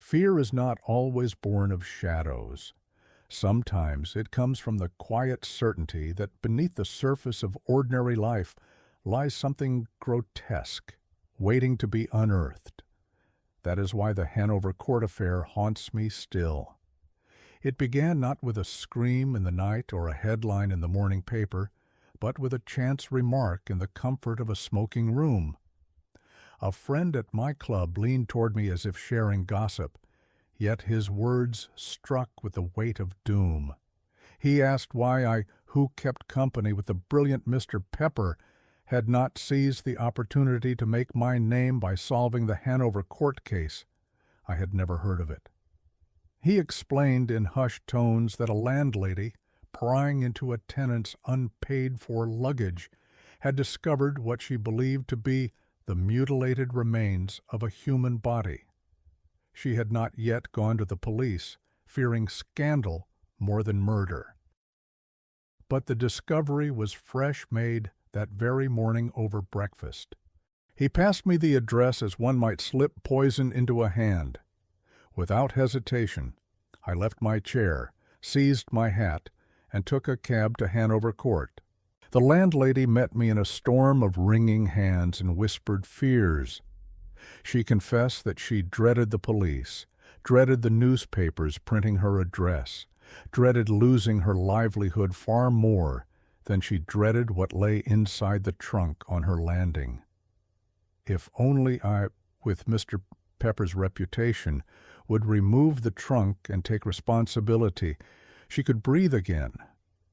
Fear is not always born of shadows. Sometimes it comes from the quiet certainty that beneath the surface of ordinary life lies something grotesque, waiting to be unearthed. That is why the Hanover court affair haunts me still. It began not with a scream in the night or a headline in the morning paper, but with a chance remark in the comfort of a smoking room. A friend at my club leaned toward me as if sharing gossip, yet his words struck with the weight of doom. He asked who kept company with the brilliant Mr. Pepper, had not seized the opportunity to make my name by solving the Hanover court case. I had never heard of it. He explained in hushed tones that a landlady, prying into a tenant's unpaid-for luggage, had discovered what she believed to be the mutilated remains of a human body. She had not yet gone to the police, fearing scandal more than murder. But the discovery was fresh made that very morning over breakfast. He passed me the address as one might slip poison into a hand. Without hesitation, I left my chair, seized my hat, and took a cab to Hanover Court. The landlady met me in a storm of wringing hands and whispered fears. She confessed that she dreaded the police, dreaded the newspapers printing her address, dreaded losing her livelihood far more than she dreaded what lay inside the trunk on her landing. If only I, with Mr. Pepper's reputation, would remove the trunk and take responsibility, she could breathe again.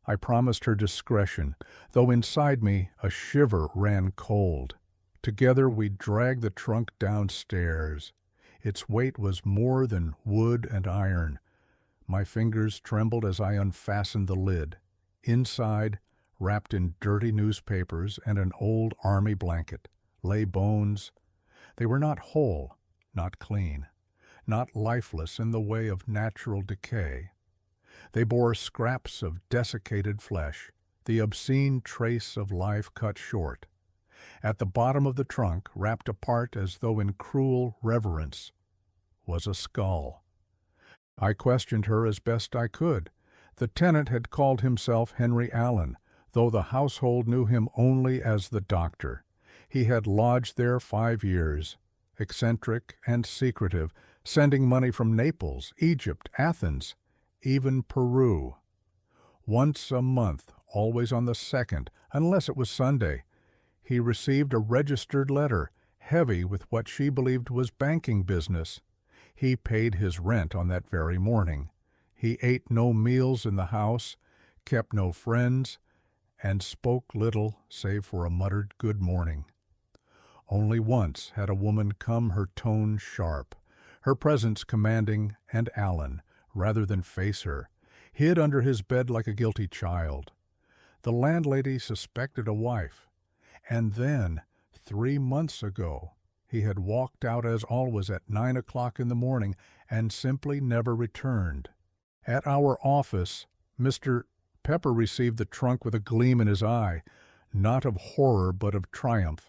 I promised her discretion, though inside me a shiver ran cold. Together we dragged the trunk downstairs. Its weight was more than wood and iron. My fingers trembled as I unfastened the lid. Inside, wrapped in dirty newspapers and an old army blanket, lay bones. They were not whole, not clean, not lifeless in the way of natural decay. They bore scraps of desiccated flesh, the obscene trace of life cut short. At the bottom of the trunk, wrapped apart as though in cruel reverence, was a skull. I questioned her as best I could. The tenant had called himself Henry Allen, though the household knew him only as the doctor. He had lodged there 5 years, eccentric and secretive, sending money from Naples, Egypt, Athens, even Peru. Once a month, always on the 2nd, unless it was Sunday, he received a registered letter, heavy with what she believed was banking business. He paid his rent on that very morning. He ate no meals in the house, kept no friends, and spoke little save for a muttered good morning. Only once had a woman come, her tone sharp, her presence commanding, and Allen, rather than face her, hid under his bed like a guilty child. The landlady suspected a wife, and then, 3 months ago, he had walked out as always at 9 o'clock in the morning and simply never returned. At our office, Mr. Pepper received the trunk with a gleam in his eye, not of horror but of triumph.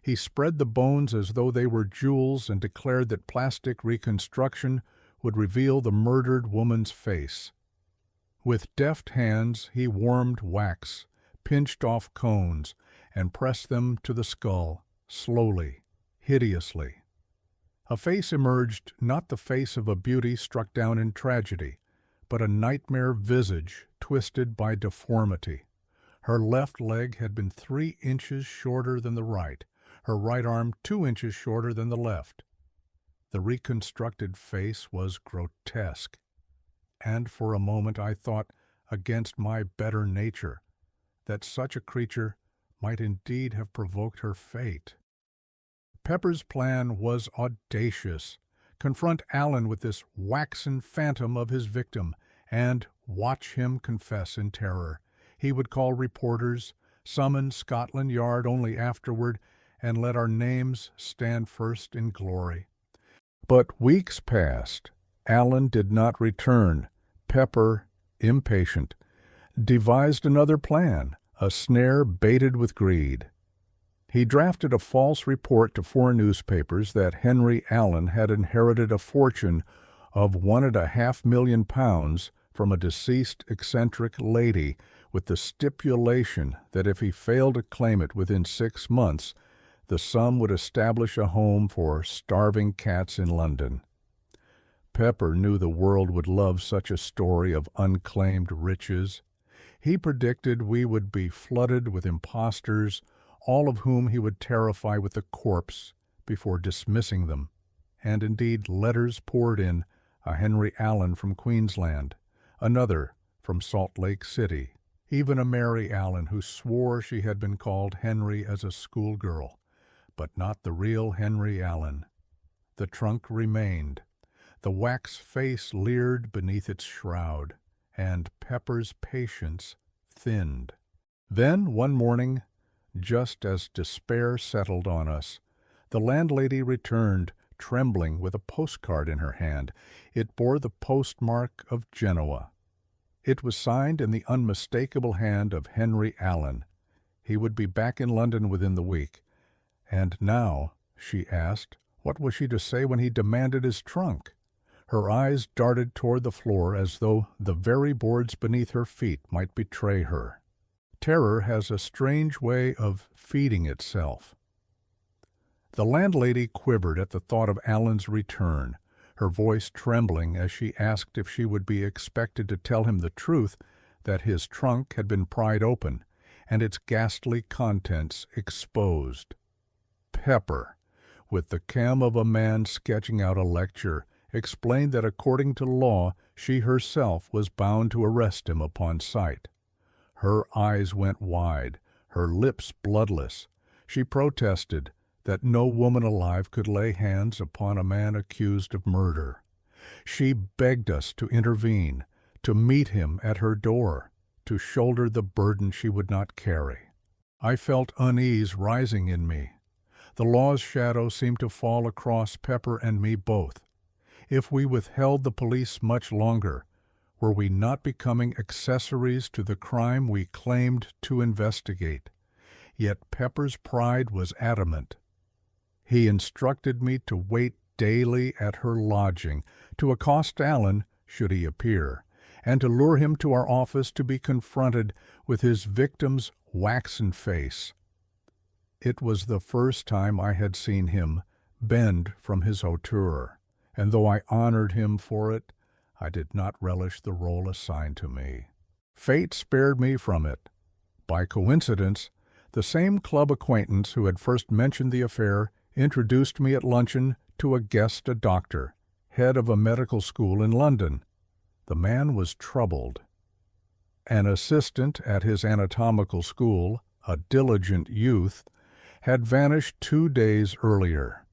He spread the bones as though they were jewels and declared that plastic reconstruction would reveal the murdered woman's face. With deft hands he warmed wax, pinched off cones, and pressed them to the skull, slowly, hideously. A face emerged, not the face of a beauty struck down in tragedy, but a nightmare visage twisted by deformity. Her left leg had been 3 inches shorter than the right, her right arm 2 inches shorter than the left. The reconstructed face was grotesque, and for a moment I thought, against my better nature, that such a creature might indeed have provoked her fate. Pepper's plan was audacious. Confront Allen with this waxen phantom of his victim, and watch him confess in terror. He would call reporters, summon Scotland Yard only afterward, and let our names stand first in glory. But weeks passed. Allen did not return. Pepper, impatient, devised another plan, a snare baited with greed. He drafted a false report to 4 newspapers that Henry Allen had inherited a fortune of £1.5 million from a deceased eccentric lady, with the stipulation that if he failed to claim it within 6 months, the sum would establish a home for starving cats in London. Pepper knew the world would love such a story of unclaimed riches. He predicted we would be flooded with impostors, all of whom he would terrify with the corpse before dismissing them. And indeed letters poured in, a Henry Allen from Queensland, another from Salt Lake City, even a Mary Allen who swore she had been called Henry as a schoolgirl, but not the real Henry Allen. The trunk remained. The wax face leered beneath its shroud, and Pepper's patience thinned. Then, one morning, just as despair settled on us, the landlady returned, trembling, with a postcard in her hand. It bore the postmark of Genoa. It was signed in the unmistakable hand of Henry Allen. He would be back in London within the week. And now, she asked, what was she to say when he demanded his trunk? Her eyes darted toward the floor as though the very boards beneath her feet might betray her. Terror has a strange way of feeding itself. The landlady quivered at the thought of Allen's return, her voice trembling as she asked if she would be expected to tell him the truth that his trunk had been pried open and its ghastly contents exposed. Pepper, with the cam of a man sketching out a lecture, explained that according to law she herself was bound to arrest him upon sight. Her eyes went wide, her lips bloodless. She protested that no woman alive could lay hands upon a man accused of murder. She begged us to intervene, to meet him at her door, to shoulder the burden she would not carry. I felt unease rising in me. The law's shadow seemed to fall across Pepper and me both. If we withheld the police much longer, were we not becoming accessories to the crime we claimed to investigate? Yet Pepper's pride was adamant. He instructed me to wait daily at her lodging, to accost Allen should he appear, and to lure him to our office to be confronted with his victim's waxen face. It was the first time I had seen him bend from his hauteur, and though I honored him for it, I did not relish the role assigned to me. Fate spared me from it. By coincidence, the same club acquaintance who had first mentioned the affair introduced me at luncheon to a doctor, head of a medical school in London. The man was troubled. An assistant at his anatomical school, a diligent youth, had vanished 2 days earlier.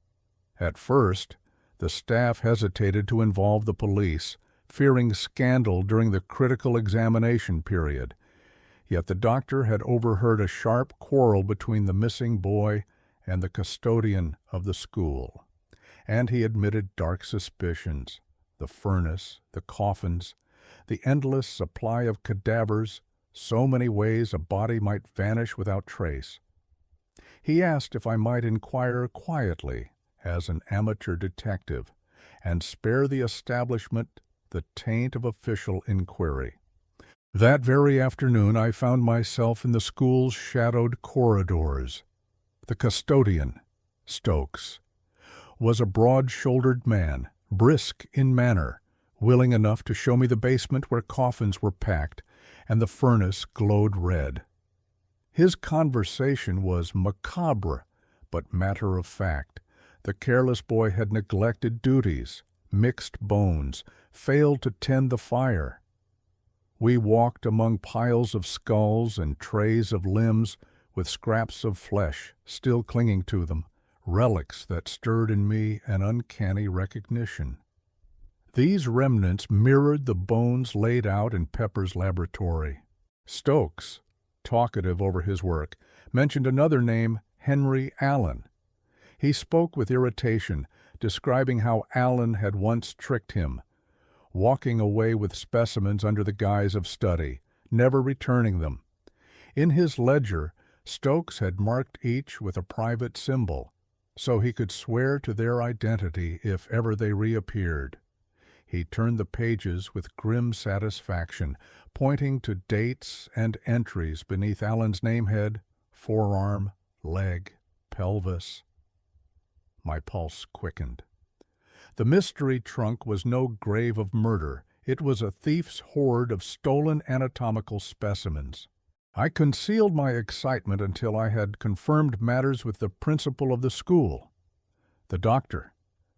At first, the staff hesitated to involve the police, fearing scandal during the critical examination period. Yet the doctor had overheard a sharp quarrel between the missing boy and the custodian of the school, and he admitted dark suspicions: the furnace, the coffins, the endless supply of cadavers, so many ways a body might vanish without trace. He asked if I might inquire quietly, as an amateur detective, and spare the establishment the taint of official inquiry. That very afternoon I found myself in the school's shadowed corridors. The custodian, Stokes, was a broad-shouldered man, brisk in manner, willing enough to show me the basement where coffins were packed and the furnace glowed red. His conversation was macabre, but matter-of-fact. The careless boy had neglected duties, mixed bones, failed to tend the fire. We walked among piles of skulls and trays of limbs, with scraps of flesh still clinging to them, relics that stirred in me an uncanny recognition. These remnants mirrored the bones laid out in Pepper's laboratory. Stokes, talkative over his work, mentioned another name, Henry Allen. He spoke with irritation, describing how Allen had once tricked him, walking away with specimens under the guise of study, never returning them. In his ledger, Stokes had marked each with a private symbol, so he could swear to their identity if ever they reappeared. He turned the pages with grim satisfaction, pointing to dates and entries beneath Alan's namehead, forearm, leg, pelvis. My pulse quickened. The mystery trunk was no grave of murder. It was a thief's hoard of stolen anatomical specimens. I concealed my excitement until I had confirmed matters with the principal of the school. The doctor,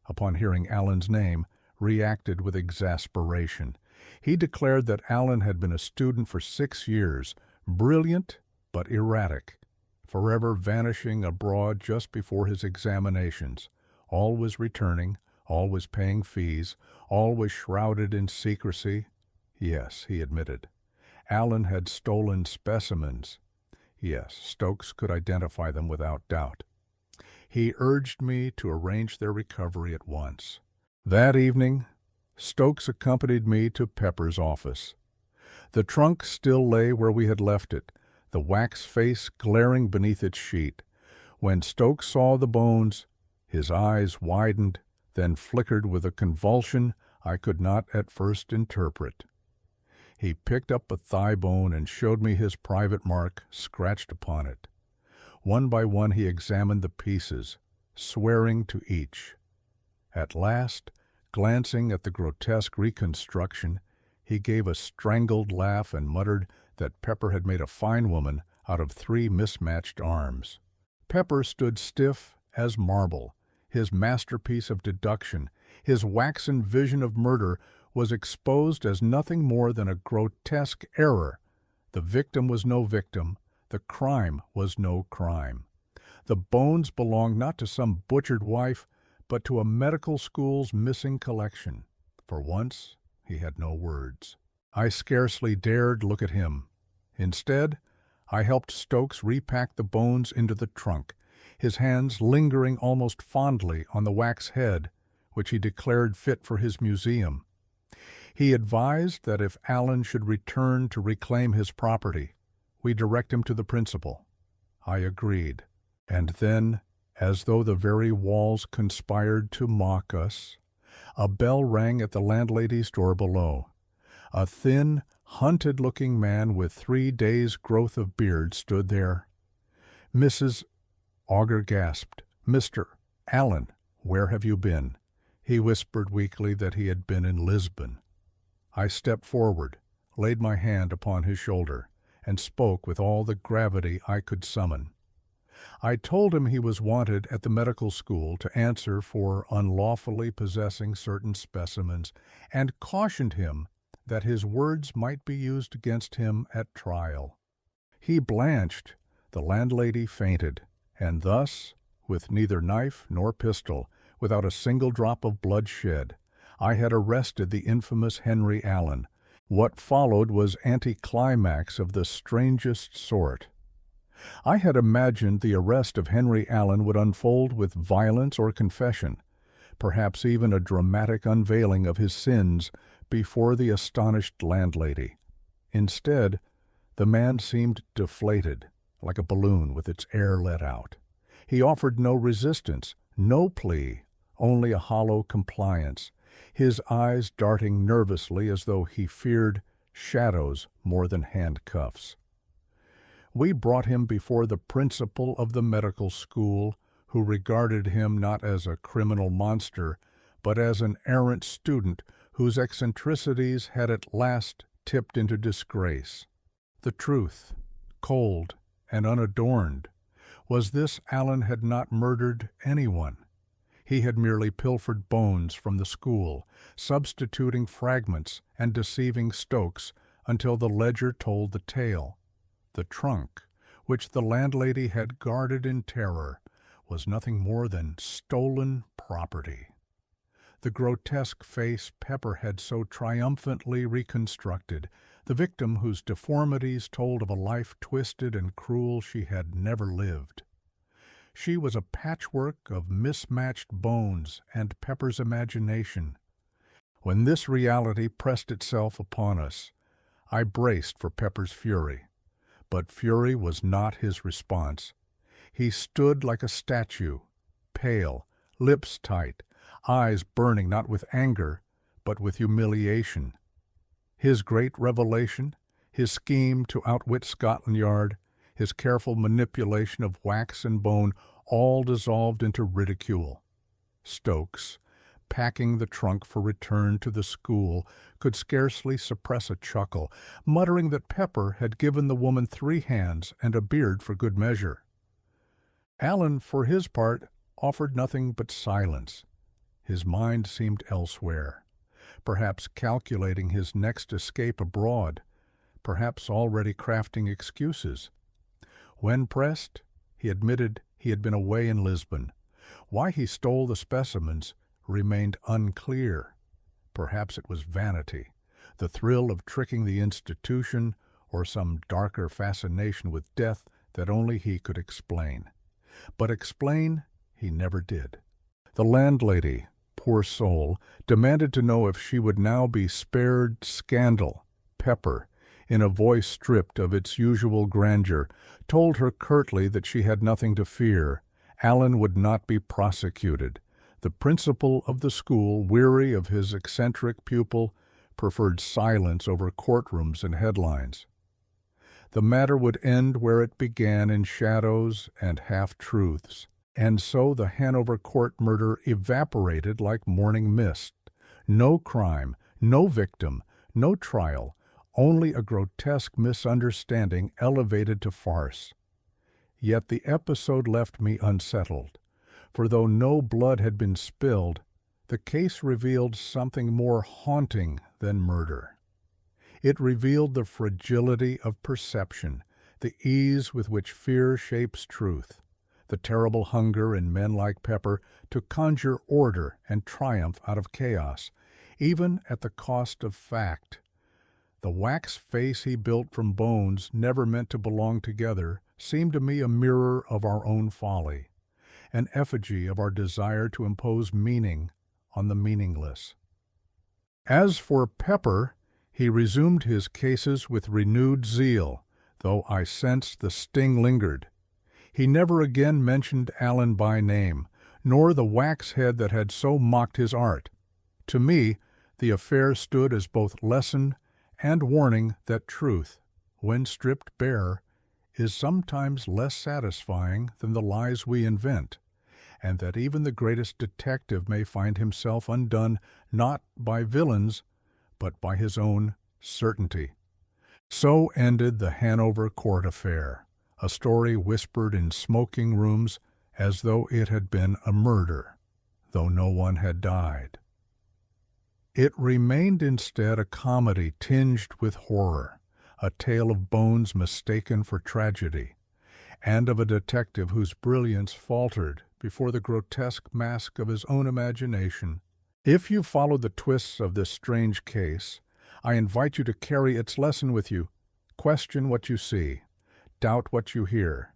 upon hearing Alan's name, reacted with exasperation. He declared that Alan had been a student for 6 years, brilliant but erratic, forever vanishing abroad just before his examinations, always returning, always paying fees, always shrouded in secrecy. Yes, he admitted. Alan had stolen specimens. Yes, Stokes could identify them without doubt. He urged me to arrange their recovery at once. That evening, Stokes accompanied me to Pepper's office. The trunk still lay where we had left it, the wax face glaring beneath its sheet. When Stokes saw the bones, his eyes widened, then flickered with a convulsion I could not at first interpret. He picked up a thigh bone and showed me his private mark scratched upon it. One by one he examined the pieces, swearing to each. At last, glancing at the grotesque reconstruction, he gave a strangled laugh and muttered that Pepper had made a fine woman out of 3 mismatched arms. Pepper stood stiff as marble. His masterpiece of deduction, his waxen vision of murder, was exposed as nothing more than a grotesque error. The victim was no victim. The crime was no crime. The bones belonged not to some butchered wife, but to a medical school's missing collection. For once, he had no words. I scarcely dared look at him. Instead, I helped Stokes repack the bones into the trunk, his hands lingering almost fondly on the wax head, which he declared fit for his museum. He advised that if Alan should return to reclaim his property, we direct him to the principal. I agreed, and then, as though the very walls conspired to mock us, a bell rang at the landlady's door below. A thin, hunted-looking man with 3 days' growth of beard stood there. Mrs. Auger gasped. "Mr. Alan, where have you been?" He whispered weakly that he had been in Lisbon. I stepped forward, laid my hand upon his shoulder, and spoke with all the gravity I could summon. I told him he was wanted at the medical school to answer for unlawfully possessing certain specimens, and cautioned him that his words might be used against him at trial. He blanched, the landlady fainted, and thus, with neither knife nor pistol, without a single drop of blood shed, I had arrested the infamous Henry Allen. What followed was anticlimax of the strangest sort. I had imagined the arrest of Henry Allen would unfold with violence or confession, perhaps even a dramatic unveiling of his sins before the astonished landlady. Instead, the man seemed deflated, like a balloon with its air let out. He offered no resistance, no plea, only a hollow compliance, his eyes darting nervously as though he feared shadows more than handcuffs. We brought him before the principal of the medical school, who regarded him not as a criminal monster, but as an errant student whose eccentricities had at last tipped into disgrace. The truth, cold and unadorned, was this: Alan had not murdered anyone. He had merely pilfered bones from the school, substituting fragments and deceiving Stokes until the ledger told the tale. The trunk, which the landlady had guarded in terror, was nothing more than stolen property. The grotesque face Pepper had so triumphantly reconstructed, the victim whose deformities told of a life twisted and cruel she had never lived. She was a patchwork of mismatched bones and Pepper's imagination. When this reality pressed itself upon us, I braced for Pepper's fury. But fury was not his response. He stood like a statue, pale, lips tight, eyes burning not with anger, but with humiliation. His great revelation, his scheme to outwit Scotland Yard, his careful manipulation of wax and bone, all dissolved into ridicule. Stokes, packing the trunk for return to the school, could scarcely suppress a chuckle, muttering that Pepper had given the woman 3 hands and a beard for good measure. Allen, for his part, offered nothing but silence. His mind seemed elsewhere, perhaps calculating his next escape abroad, perhaps already crafting excuses. When pressed, he admitted he had been away in Lisbon. Why he stole the specimens remained unclear. Perhaps it was vanity, the thrill of tricking the institution, or some darker fascination with death that only he could explain. But explain he never did. The landlady, poor soul, demanded to know if she would now be spared scandal. Pepper, in a voice stripped of its usual grandeur, told her curtly that she had nothing to fear. Allen would not be prosecuted. The principal of the school, weary of his eccentric pupil, preferred silence over courtrooms and headlines. The matter would end where it began, in shadows and half-truths. And so the Hanover court murder evaporated like morning mist. No crime, no victim, no trial, only a grotesque misunderstanding elevated to farce. Yet the episode left me unsettled, for though no blood had been spilled, the case revealed something more haunting than murder. It revealed the fragility of perception, the ease with which fear shapes truth, the terrible hunger in men like Pepper to conjure order and triumph out of chaos, even at the cost of fact. The wax face he built from bones never meant to belong together seemed to me a mirror of our own folly, an effigy of our desire to impose meaning on the meaningless. As for Pepper, he resumed his cases with renewed zeal, though I sensed the sting lingered. He never again mentioned Allen by name, nor the wax head that had so mocked his art. To me, the affair stood as both lesson and warning that truth, when stripped bare, is sometimes less satisfying than the lies we invent, and that even the greatest detective may find himself undone not by villains, but by his own certainty. So ended the Hanover court affair, a story whispered in smoking rooms as though it had been a murder, though no one had died. It remained instead a comedy tinged with horror, a tale of bones mistaken for tragedy, and of a detective whose brilliance faltered before the grotesque mask of his own imagination. If you follow the twists of this strange case, I invite you to carry its lesson with you. Question what you see, doubt what you hear,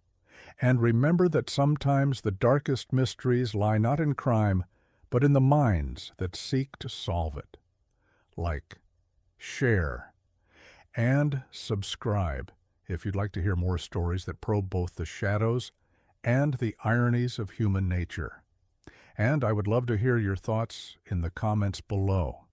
and remember that sometimes the darkest mysteries lie not in crime, but in the minds that seek to solve it. Like, share, and subscribe if you'd like to hear more stories that probe both the shadows and the ironies of human nature. And I would love to hear your thoughts in the comments below.